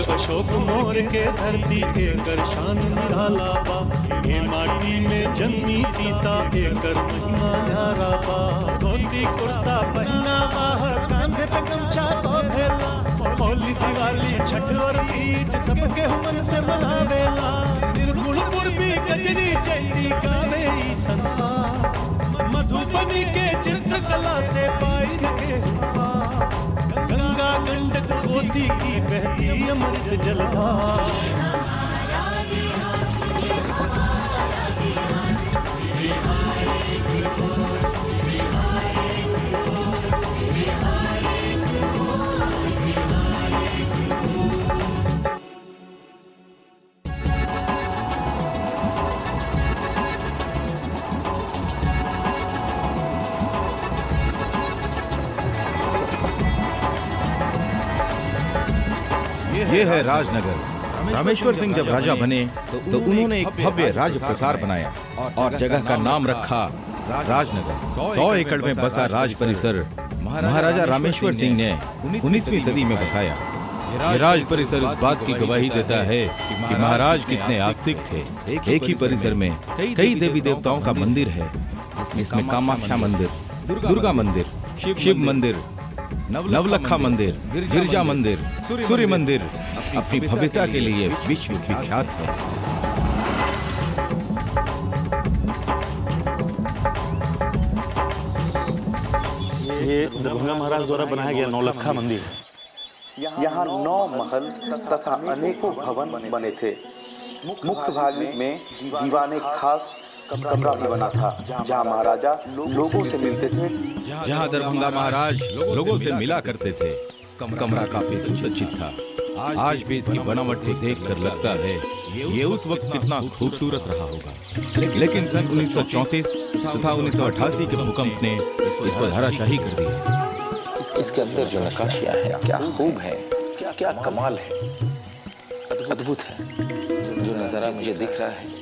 अशोक मोर के धरती एकर शान निराला बा। ए माटी में जन्मी सीता एकर महिमा न्यारा बा। धोती कुर्ता पहनावा है, कांधे पे गमछा सोभेला। होली दिवाली छठ और तीज सबके मन से मनावेला। निर्गुण पूर्वी गजरी चैती गावे ई संसार। मधुबनी के चित्रकला से पाई के हुआ। गंगा गंडक कोसी की बहती अमृत जलधार। ये है राजनगर। रामेश्वर सिंह जब राजा बने तो उन्होंने एक भव्य राज प्रसार बनाया और जगह का नाम रखा राजनगर। 100 एकड़ में बसा राज परिसर महाराजा रामेश्वर सिंह ने 19वीं सदी में बसाया। ये राज परिसर इस बात की गवाही देता है कि महाराज कितने आस्तिक थे। एक ही परिसर में कई देवी देवताओं का मंदिर है। इसमें कामाख्या मंदिर, दुर्गा मंदिर, शिव मंदिर, नवलखा मंदिर, गिरजा मंदिर, सूर्य मंदिर अपनी भव्यता के लिए विश्व विख्यात है। ये दरभंगा महाराज द्वारा बनाया गया नौलखा मंदिर है। यहाँ 9 महल तथा अनेकों भवन बने थे। मुख्य भाग में दीवाने खास कमरा भी बना था, जहाँ महाराजा लोगों से मिलते थे। जहाँ दरभंगा महाराज लोगों से मिला करते थे। कमरा काफी सुसज्जित था। आज भी इसकी बनावट देखकर लगता है ये उस वक्त कितना खूबसूरत रहा होगा। लेकिन सन 1934 तथा 1988 के भूकंप ने इसको धराशाही कर दिया। इसके अंदर जो नक्काशियाँ हैं क्या खूब है, क्या कमाल है, अद्भुत है। जो नजारा मुझे दिख रहा है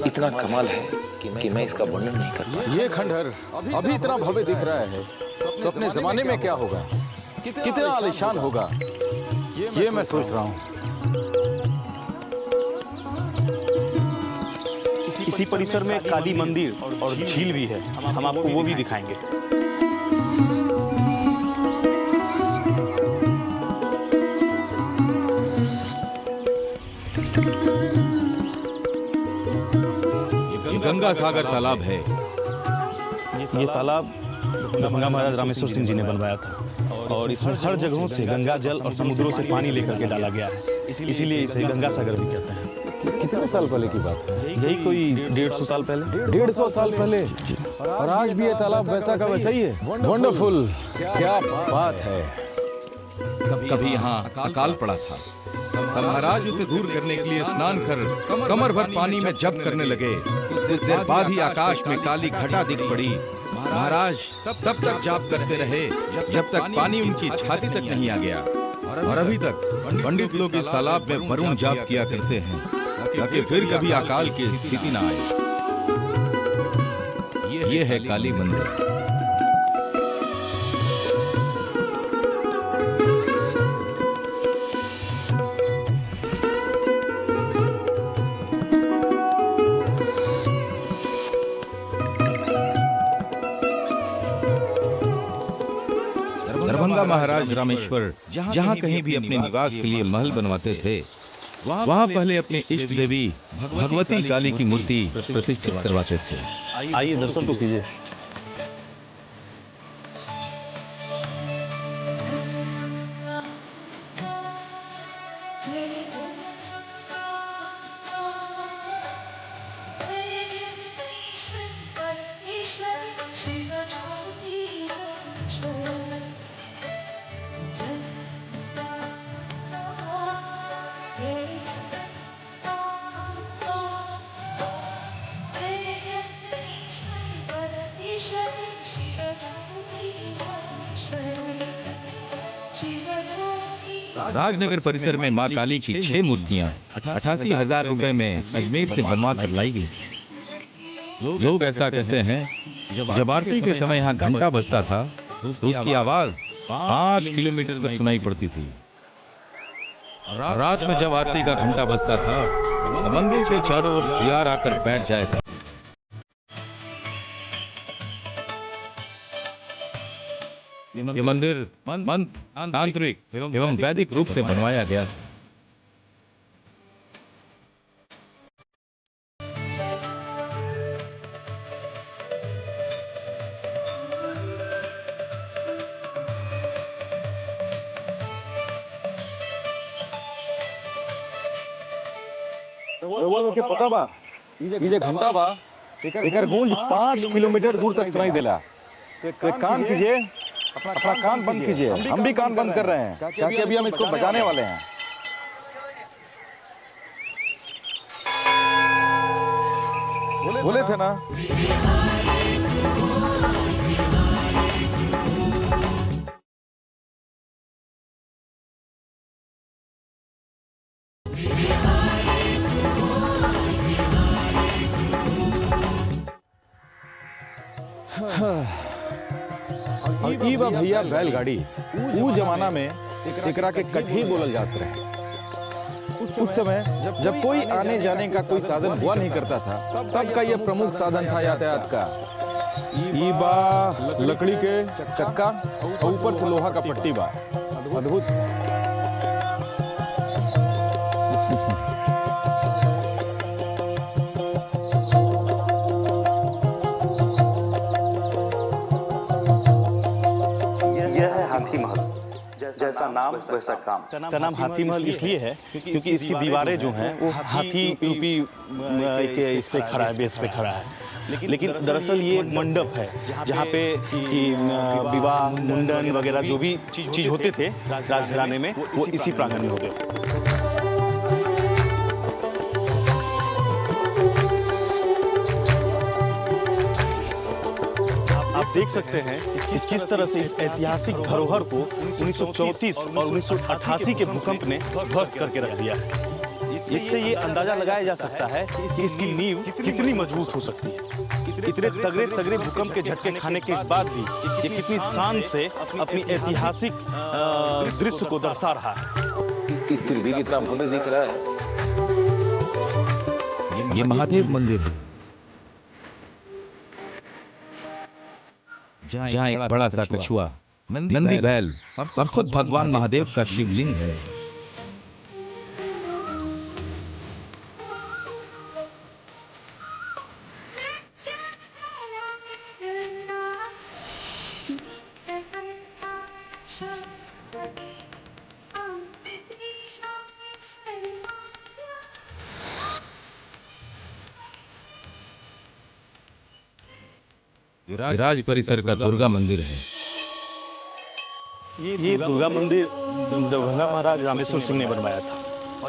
इतना कमाल है कि मैं इसका वर्णन नहीं कर पाता। ये खंडहर अभी इतना भव्य दिख रहा है तो अपने जमाने में क्या होगा, कितना आलीशान होगा, ये मैं सोच रहा हूँ। इसी परिसर में काली मंदिर और झील भी है। हम आपको वो भी दिखाएंगे। गंगा सागर तालाब है। ये तालाब दरभंगा महाराज रामेश्वर सिंह जी ने बनवाया था और इसमें हर जगहों से गंगा जल और समुद्रों से पानी लेकर के डाला गया है। इसीलिए इसे गंगा सागर भी कहते हैं। कितने साल पहले की बात है? यही कोई 150 साल पहले। 150 साल पहले और आज भी ये तालाब वैसा का वैसा ही है। वंडरफुल, क्या बात है। कभी यहाँ अकाल पड़ा था। महाराज उसे दूर करने के लिए स्नान कर कमर भर पानी में जप करने लगे। कुछ देर बाद ही आकाश में काली घटा दिख पड़ी। महाराज तब तक जाप करते रहे जब तक पानी उनकी छाती तक नहीं आ गया। और अभी तक पंडित लोग इस तालाब में वरुण जाप किया करते हैं ताकि फिर कभी अकाल की स्थिति न आए। ये है काली मंदिर। दरभंगा महाराज रामेश्वर जहाँ कहीं भी अपने निवास के लिए महल बनवाते थे, वहाँ पहले अपने इष्ट देवी भगवती काली की मूर्ति प्रतिष्ठित करवाते थे। आइए दर्शन तो कीजिए। राजनगर परिसर में मां काली की 6 मूर्तियां 88,000 रुपए में अजमेर से बनवा कर लाई गई। लोग ऐसा कहते हैं जब आरती के समय यहाँ घंटा बजता था तो उसकी आवाज 5 किलोमीटर तक सुनाई पड़ती थी। रात में जब आरती का घंटा बजता था तो मंदिर के चारों ओर सियार आकर बैठ जाए था। ये मंदिर तांत्रिक एवं वैदिक रूप से बनवाया गया है। पता बा ये घंटा बा एकर गूंज 5 किलोमीटर दूर तक सुनाई देला। तो कान कीजिए, अपना कान बंद कीजिए। हम भी कान बंद कर रहे हैं क्योंकि अभी हम इसको बजाने वाले हैं। बोले थे ना। ई बा भैया बैलगाड़ी। ऊ जमाना में एकरा के कटही बोलल जात रहे। उस समय जब कोई आने जाने का कोई साधन हुआ नहीं करता था, तब का यह प्रमुख साधन था यातायात का। ई बा लकड़ी के चक्का और ऊपर से लोहा का पट्टी बा। अद्भुत। जैसा नाम वैसा काम का नाम हाथी महल इसलिए है क्योंकि इसकी दीवारें जो हैं वो हाथी यूपी के इस पे खड़ा है, बेस पे खड़ा है। लेकिन दरअसल ये मंडप है जहाँ पे कि विवाह, मुंडन वगैरह जो भी चीज होते थे राजघराने में, वो इसी प्रांगण में होते थे। आप देख सकते हैं कि किस तरह से इस ऐतिहासिक धरोहर को 1934 और 1988 के भूकंप ने ध्वस्त करके रख दिया है। इससे ये अंदाजा लगाया जा सकता है कि इसकी नींव कितनी मजबूत हो सकती है। इतने तगड़े भूकंप के झटके खाने के बाद भी ये कितनी शान से अपनी ऐतिहासिक दृश्य को दर्शा रहा है। फिर भी कितना भव्य दिख रहा है। ये महादेव मंदिर है, जहाँ एक बड़ा सा कछुआ, नंदी बैल और खुद भगवान महादेव का शिवलिंग है। राज परिसर का दुर्गा मंदिर है। ये दुर्गा मंदिर दरभंगा महाराज रामेश्वर सिंह ने बनवाया था।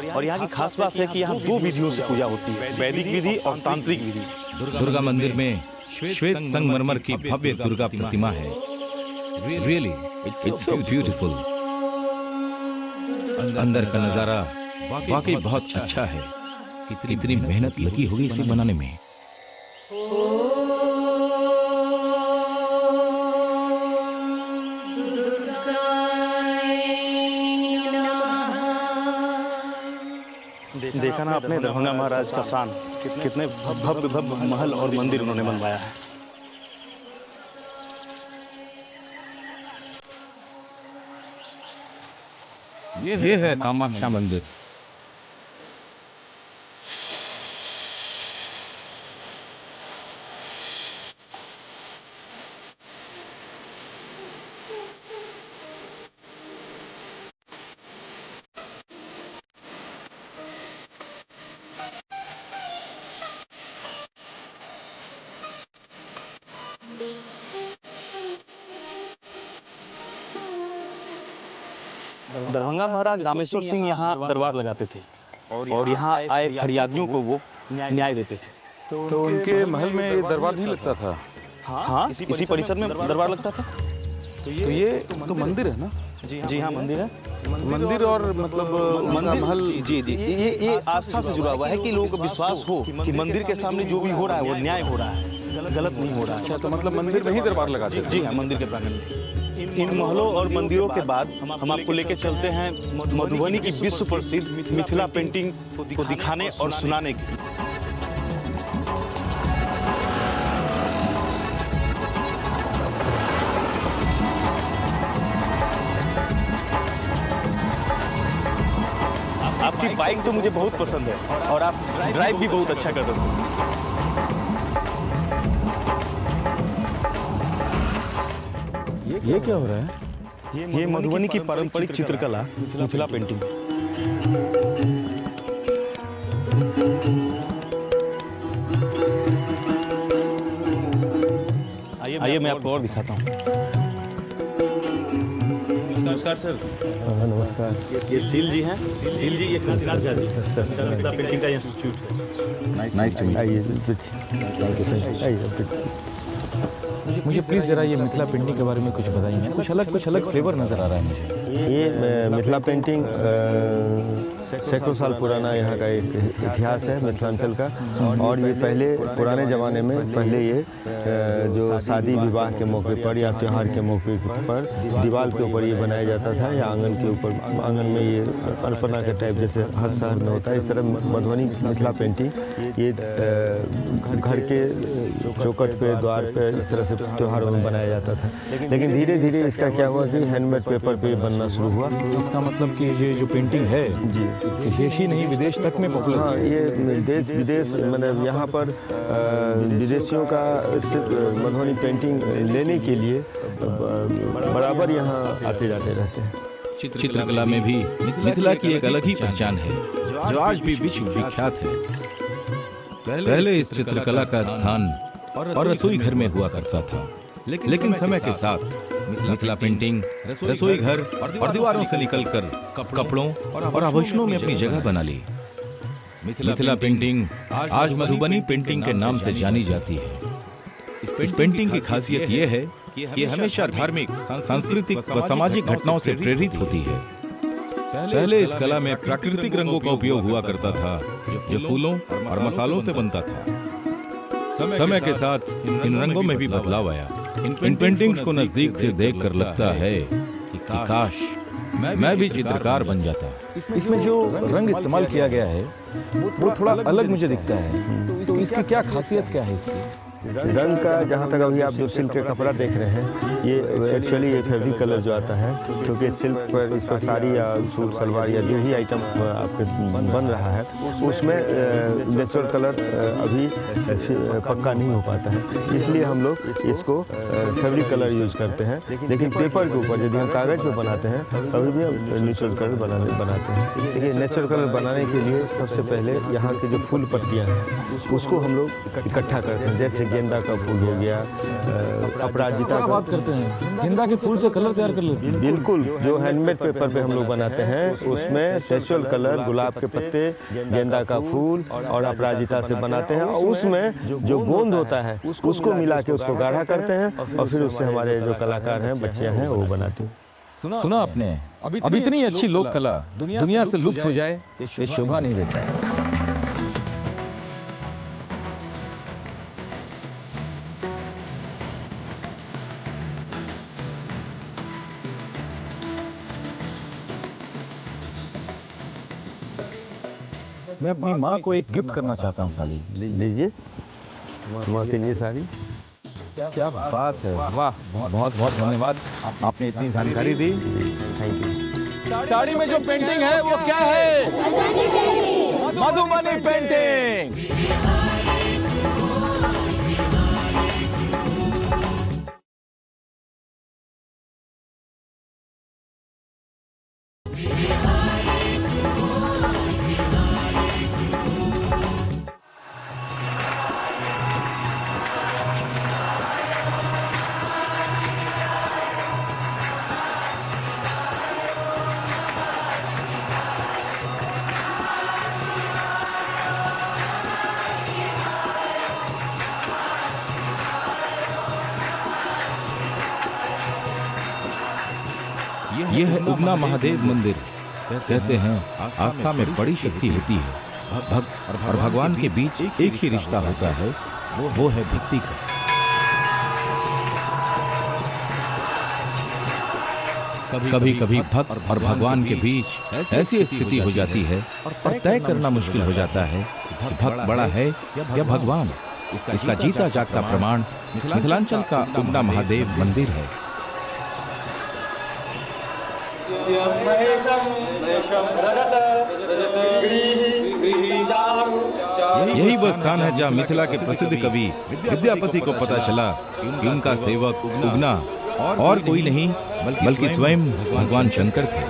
और यहाँ की खास बात है कि यहाँ दो विधियों से पूजा होती है, वैदिक विधि और तांत्रिक विधि। दुर्गा मंदिर में श्वेत संगमरमर की भव्य दुर्गा प्रतिमा है। Really it's so beautiful. अंदर का नजारा वाकई बहुत अच्छा है। इतनी मेहनत लगी होगी इसे बनाने में। देखा ना आपने दरभंगा महाराज का शान, कितने भव्य महल और मंदिर उन्होंने बनवाया है। ये है कामाख्या मंदिर। दरभंगा महाराज रामेश्वर सिंह यहाँ दरबार लगाते थे और यहाँ आए फरियादियों को वो न्याय देते थे। तो उनके महल में दरबार नहीं लगता था? हाँ, इसी परिसर में दरबार लगता था। तो ये तो मंदिर है ना? जी हाँ, मंदिर है। मंदिर और मतलब मंदिर, महल। जी ये आस्था से जुड़ा हुआ है कि लोगों को विश्वास हो कि मंदिर के सामने जो भी हो रहा है वो न्याय हो रहा है, गलत नहीं हो रहा है। अच्छा, तो मतलब मंदिर में ही दरबार लगाते थे? जी हाँ, मंदिर के प्रांगण में। इन महलों और मंदिरों के बाद हम आपको लेके चलते हैं मधुबनी की विश्व प्रसिद्ध मिथिला पेंटिंग को दिखाने और सुनाने के लिए। आपकी बाइक तो मुझे बहुत पसंद है और आप ड्राइव भी बहुत अच्छा कर रहे हो। ये क्या हो रहा है? ये मधुबनी की पारंपरिक चित्रकला मिथिला पेंटिंग। आइए मैं आपको और दिखाता हूँ। नमस्कार सर। नमस्कार। ये सील जी हैं। सील जी ये संस्कार जी मिथिला पेंटिंग का इंस्टीट्यूट है। Nice to meet. मुझे प्लीज जरा ये मिथिला पेंटिंग के बारे में कुछ बताइए। कुछ अलग फ्लेवर नजर आ रहा है मुझे। ये मिथिला पेंटिंग सैकड़ों साल पुराना यहाँ का एक इतिहास है मिथिलांचल का। और ये पहले पुराने ज़माने में पहले ये जो शादी विवाह के मौके पर या त्यौहार के मौके पर दीवार के ऊपर ये बनाया जाता था या आंगन के ऊपर, आंगन में ये अल्पना के टाइप जैसे हर शहर में होता है, इस तरह मधुबनी मिथिला पेंटिंग ये घर के चौखट पे, द्वार पे इस तरह से त्योहारों में बनाया जाता था। लेकिन धीरे धीरे इसका क्या हुआ कि हैंडमेड पेपर पे बनना शुरू हुआ। इसका मतलब कि ये जो पेंटिंग है जी देश ही नहीं विदेश तक में पॉपुलर। हाँ, ये देश विदेश मतलब यहाँ पर विदेशियों का मधुबनी पेंटिंग लेने के लिए बराबर यहाँ आते जाते रहते हैं। चित्रकला में भी मिथिला की एक अलग ही पहचान है जो आज भी विश्व विख्यात है। पहले इस चित्रकला का स्थान और रसोई घर में हुआ करता था, लेकिन समय के साथ मिथिला पेंटिंग रसोई घर और दीवारों से निकलकर कपड़ों और आभूषणों में अपनी जगह बना ली। मिथिला पेंटिंग आज मधुबनी पेंटिंग के नाम से जानी जाती है। इस पेंटिंग की खासियत यह है कि हमेशा धार्मिक, सांस्कृतिक व सामाजिक घटनाओं से प्रेरित होती है। पहले इस कला में प्राकृतिक रंगों का उपयोग हुआ करता था जो फूलों और मसालों से बनता था। समय के साथ इन रंगों में भी बदलाव आया। इन पेंटिंग्स को नजदीक से देखकर लगता है कि काश मैं भी चित्रकार बन जाता। इसमें जो रंग इस्तेमाल किया गया है वो थोड़ा अलग मुझे दिखता है, तो इसकी क्या खासियत क्या है इसकी? रंग का जहाँ तक अभी आप जो सिल्क का कपड़ा देख रहे हैं, ये एक्चुअली ये फैब्रिक कलर जो आता है, क्योंकि सिल्क पर इस पर साड़ी या सूट सलवार या जो भी आइटम आपके बन रहा है उसमें नेचुरल कलर अभी पक्का नहीं हो पाता है, इसलिए हम लोग इसको फैब्रिक कलर यूज करते हैं। लेकिन पेपर के ऊपर यदि हम कागज़ पे बनाते हैं तभी भी हम नेचुरल कलर बनाते हैं। देखिए नेचुरल कलर बनाने के लिए सबसे पहले यहाँ की जो फूल पत्तियाँ हैं उसको हम लोग इकट्ठा करते हैं। जैसे गेंदा का फूल हो गया, अपराजिता का बात करते हैं, गेंदा के फूल से कलर तैयार कर लेते हैं। बिल्कुल, जो हैंडमेड पेपर पे हम लोग बनाते हैं उसमें नेचुरल कलर गुलाब के पत्ते, गेंदा का फूल और अपराजिता से बनाते हैं और उसमें जो गोंद होता है उसको मिला के उसको गाढ़ा करते हैं और फिर उससे हमारे जो कलाकार हैं, बच्चियां हैं, वो बनाते हैं। सुना आपने? अब इतनी अच्छी लोक कला दुनिया से लुप्त हो जाए ये शोभा नहीं देता है। मैं अपनी माँ को एक गिफ्ट करना चाहता हूँ साली। लीजिए माँ के लिए साड़ी। क्या बात है, वाह, बहुत बहुत धन्यवाद, आपने इतनी जानकारी दी। Thank you. साड़ी में जो पेंटिंग है वो क्या है? मधुबनी पेंटिंग। यह है उगना महादेव मंदिर। कहते हैं आस्था में बड़ी शक्ति होती है। भक्त और भगवान के बीच एक ही रिश्ता होता है, वो है भक्ति का। कभी कभी भक्त और भगवान के बीच ऐसी स्थिति हो जाती है और तय करना मुश्किल हो जाता है कि भक्त बड़ा है या भगवान। इसका जीता जागता प्रमाण मिथिलांचल का उगना महादेव मंदिर है। यही वह स्थान है जहाँ मिथिला के प्रसिद्ध कवि विद्यापति को पता चला कि उनका सेवक उगना और कोई नहीं बल्कि स्वयं भगवान शंकर थे।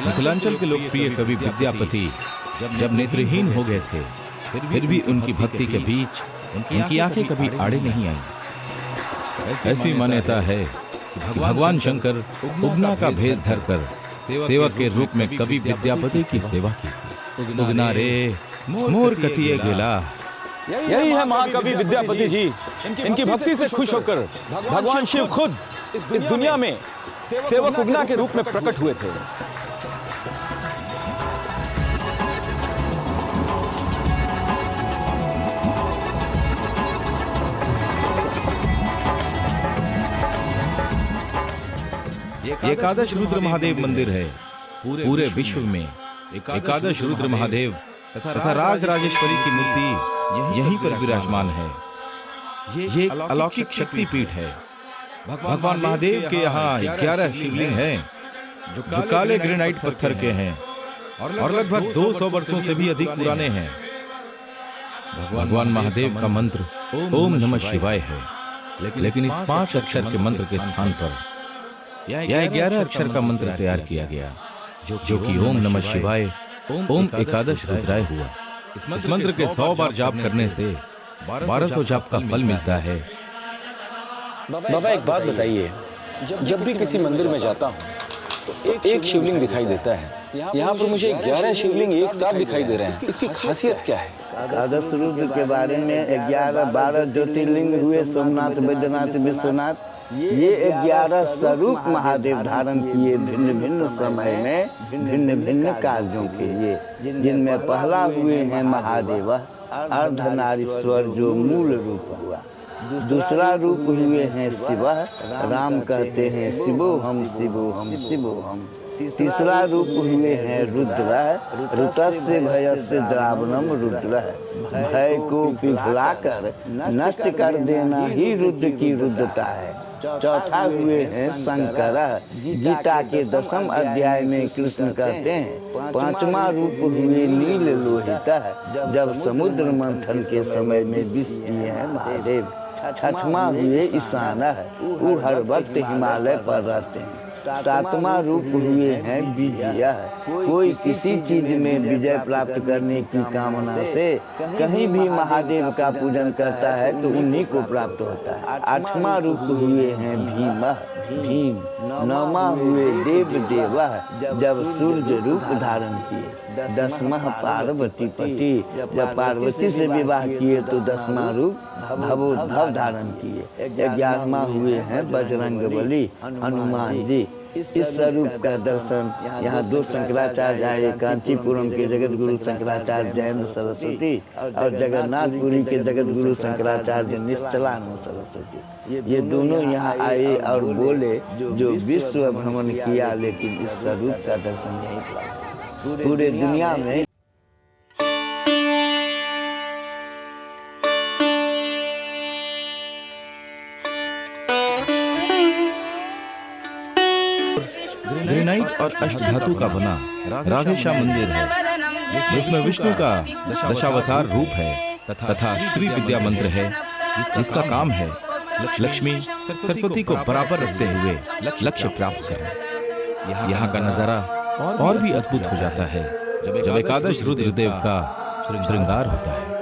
मिथिलांचल के लोकप्रिय कवि विद्यापति जब नेत्रहीन हो गए थे, फिर भी उनकी भक्ति के बीच उनकी आंखें कभी आड़े नहीं आई। ऐसी मान्यता है कि भगवान शंकर उगना का भेष धरकर सेवक के रूप में कवि विद्यापति की सेवा की थी। उगना रे मोर कथिए गेला। यही है महाकवि विद्यापति जी। इनकी भक्ति से खुश होकर भगवान शिव खुद इस दुनिया में सेवक उगना के रूप में प्रकट हुए थे। एकादश रुद्र महादेव मंदिर है। पूरे विश्व में एकादश रुद्र महादेव तथा राज राजेश्वरी की मूर्ति यहीं पर विराजमान है। ये एक अलौकिक शक्तिपीठ है। भगवान महादेव के यहाँ 11 शिवलिंग हैं जो काले ग्रेनाइट पत्थर के हैं और लगभग 200 वर्षों से भी अधिक पुराने हैं। भगवान महादेव का मंत्र ओम नमः शिवाय है, लेकिन इस 5 अक्षर के मंत्र के स्थान पर यह 11 अक्षर का मंत्र तैयार किया गया, जो कि ओम नमः शिवाय ओम एकादश रुद्राय हुआ। इस मंत्र के 100 बार जाप करने से 1200 जाप का फल मिलता है। बाबा एक बात बताइए, जब भी किसी मंदिर में जाता हूँ तो एक शिवलिंग दिखाई देता है, यहाँ पर मुझे 11 शिवलिंग एक साथ दिखाई दे रहे हैं। इसकी खासियत क्या है? एकादश रुद्र के बारे में 11-12 ज्योतिर्लिंग हुए, सोमनाथ, बैद्यनाथ, विश्वनाथ। ये 11 स्वरूप महादेव धारण किए भिन्न भिन्न समय में भिन्न भिन्न कार्यों के लिए, जिनमें पहला हुए हैं महादेव अर्धनारीश्वर जो मूल रूप हुआ। दूसरा रूप हुए हैं शिव, राम कहते हैं शिवो हम शिवो हम शिवो हम। तीसरा रूप हुए हैं रुद्र, रुद्रस्य भयस्य द्रावणम रुद्र, भय को पिघलाकर नष्ट कर देना ही रुद्र की रुद्रता है। चौथा हुए हैं शंकर, गीता के 10वें अध्याय में कृष्ण कहते हैं। पांचवा रूप हुए नील लोहित, जब समुद्र मंथन के समय में विष पिए हैं महादेव। छठवां हुए ईशान, वो हर वक्त हिमालय पर रहते हैं। सातवां रूप हुए हैं विजय, कोई किसी चीज में विजय प्राप्त करने की कामना से कहीं भी महादेव का पूजन करता है तो उन्हीं को प्राप्त होता है। आठवां रूप हुए हैं भीम। नौवां हुए देव, जब सूर्य रूप धारण किए। 10वां पार्वती पति, जब पार्वती से विवाह किए तो 10वां रूप भवोद्भव धारण किए। 11वां हुए हैं बजरंगबली हनुमान जी। इस स्वरूप का दर्शन यहाँ 2 शंकराचार्य आए, कांचीपुरम के जगत गुरु शंकराचार्य जयेंद्र सरस्वती और जगन्नाथपुरी के जगत गुरु शंकराचार्य निश्चलानंद सरस्वती। ये दोनों यहाँ आए और बोले जो विश्व भ्रमण किया, लेकिन इस स्वरूप का दर्शन नहीं हुआ। पूरे दुनिया में ग्रेनाइट और अष्टधातु का बना राधेश्याम मंदिर है, जिसमें विष्णु का दशावतार रूप है तथा श्री विद्या मंत्र है, जिसका काम है लक्ष्मी सरस्वती को बराबर रखते हुए लक्ष्य प्राप्त करना। यहाँ का नजारा और भी अद्भुत हो जाता है जब एकादश रुद्रदेव का श्रृंगार होता है।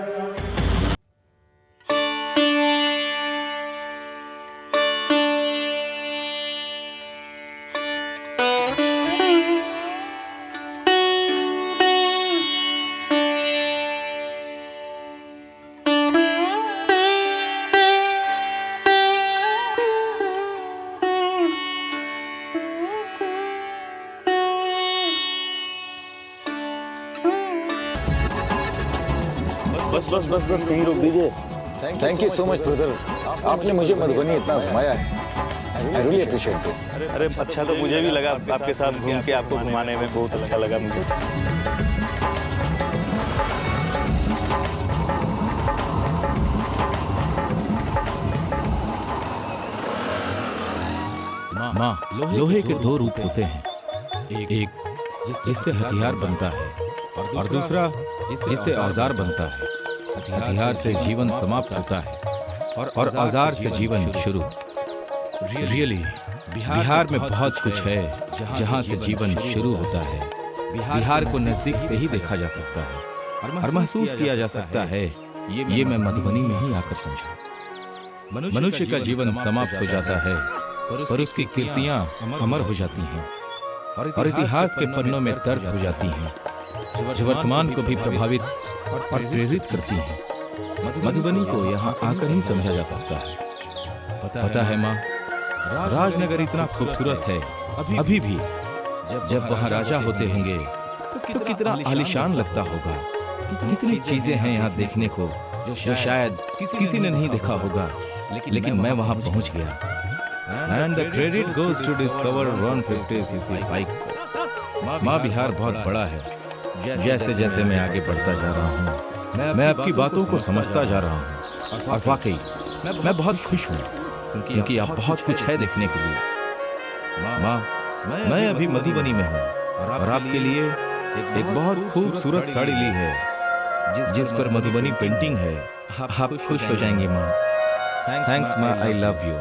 बस बस बस बस यहीं रोक दीजिए। Thank you so much brother, आपने मुझे मधुबनी इतना घुमाया है। I really appreciate this. अरे अच्छा तो मुझे भी लगा, आपके साथ घूम के आपको घुमाने में बहुत अच्छा लगा मुझे। माँ, लोहे के दो रूप होते हैं, एक जिससे हथियार बनता है और दूसरा जिससे औजार बनता है। हथियार से जीवन समाप्त होता है और औजार से जीवन शुरू। रियली बिहार में बहुत कुछ है जहाँ से जीवन शुरू होता है। बिहार को नजदीक से ही देखा जा सकता है और महसूस किया जा सकता है। ये मैं मधुबनी में ही आकर समझा। मनुष्य का जीवन समाप्त हो जाता है पर उसकी कीर्तियां अमर हो जाती हैं और इतिहास के पन्नों में दर्ज हो जाती हैं, जो वर्तमान को भी प्रभावित और प्रेरित करती हैं। मधुबनी को यहाँ आकर ही समझा जा सकता है। पता है माँ, राजनगर इतना खूबसूरत है अभी भी। जब वहाँ राजा होते होंगे तो कितना आलीशान लगता होगा। कितनी चीजें हैं यहाँ देखने को जो शायद किसी ने नहीं देखा होगा, लेकिन मैं वहाँ पहुँच गया। And the credit goes to discover 150cc bike. माँ, बिहार बहुत बड़ा है। जैसे जैसे मैं आगे बढ़ता जा रहा हूँ, मैं आपकी बातों को समझता जा रहा हूँ और वाकई मैं बहुत खुश हूँ क्योंकि आप बहुत कुछ है देखने के लिए। माँ, मैं अभी मधुबनी में हूँ और आपके लिए एक बहुत खूबसूरत साड़ी ली है जिस पर मधुबनी पेंटिंग है। आप खुश हो जाएंगे माँ। थैंक्स माँ, आई लव यू।